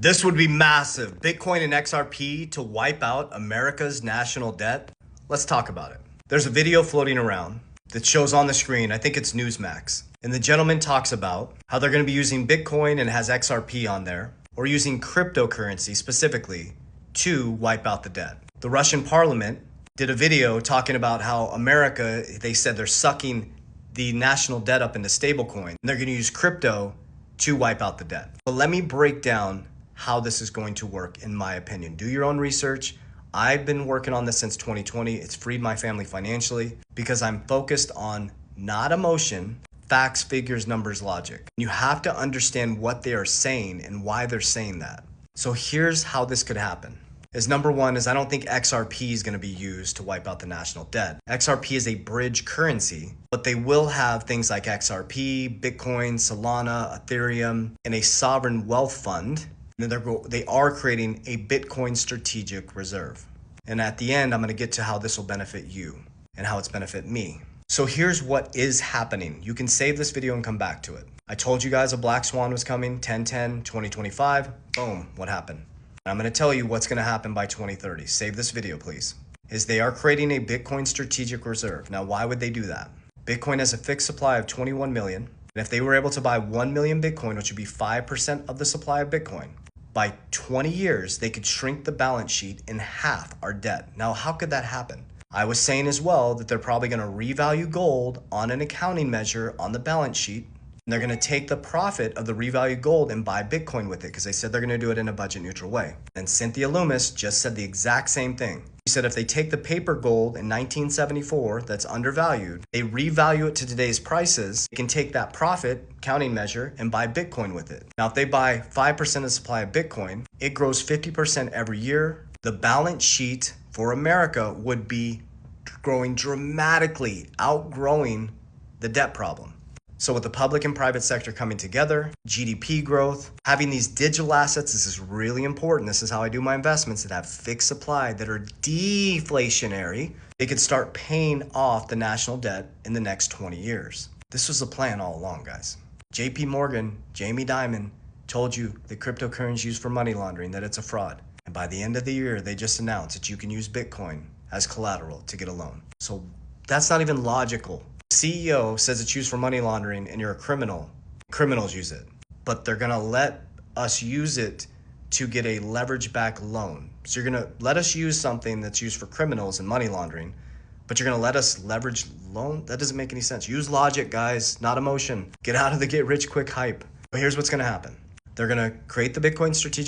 This would be massive. Bitcoin and XRP to wipe out America's national debt. Let's talk about it. There's a video floating around that shows on the screen, I think it's Newsmax. And the gentleman talks about how they're going to be using Bitcoin and has XRP on there, or using cryptocurrency specifically to wipe out the debt. The Russian parliament did a video talking about how America, they said they're sucking the national debt up into stablecoin. They're going to use crypto to wipe out the debt. But let me break down how this is going to work, in my opinion. Do your own research. I've been working on this since 2020. It's freed my family financially because I'm focused on not emotion, facts, figures, numbers, logic. You have to understand what they are saying and why they're saying that. So here's how this could happen. Number one is I don't think XRP is going to be used to wipe out the national debt. XRP is a bridge currency, but they will have things like XRP, Bitcoin, Solana, Ethereum, and a sovereign wealth fund. And they are creating a Bitcoin strategic reserve. And at the end, I'm going to get to how this will benefit you and how it's benefit me. So here's what is happening. You can save this video and come back to it. I told you guys a black swan was coming, 10/10/2025. Boom, what happened? I'm going to tell you what's going to happen by 2030. Save this video, please. They are creating a Bitcoin strategic reserve. Now, why would they do that? Bitcoin has a fixed supply of 21 million. And if they were able to buy 1 million Bitcoin, which would be 5% of the supply of Bitcoin, by 20 years, they could shrink the balance sheet in half our debt. Now, how could that happen? I was saying as well that they're probably going to revalue gold on an accounting measure on the balance sheet. And they're going to take the profit of the revalued gold and buy Bitcoin with it because they said they're going to do it in a budget neutral way. And Cynthia Loomis just said the exact same thing. She said if they take the paper gold in 1974 that's undervalued, they revalue it to today's prices, they can take that profit counting measure and buy Bitcoin with it. Now, if they buy 5% of the supply of Bitcoin, it grows 50% every year. The balance sheet for America would be growing dramatically, outgrowing the debt problem. So with the public and private sector coming together, GDP growth, having these digital assets, this is really important. This is how I do my investments that have fixed supply that are deflationary. They could start paying off the national debt in the next 20 years. This was the plan all along, guys. JP Morgan, Jamie Dimon told you that cryptocurrency is used for money laundering, that it's a fraud. And by the end of the year, they just announced that you can use Bitcoin as collateral to get a loan. So that's not even logical. CEO says it's used for money laundering and you're a criminal. Criminals use it, but they're going to let us use it to get a leverage back loan. So you're going to let us use something that's used for criminals and money laundering, but you're going to let us leverage loan? That doesn't make any sense. Use logic, guys, not emotion. Get out of the get rich quick hype. But here's what's going to happen. They're going to create the Bitcoin strategic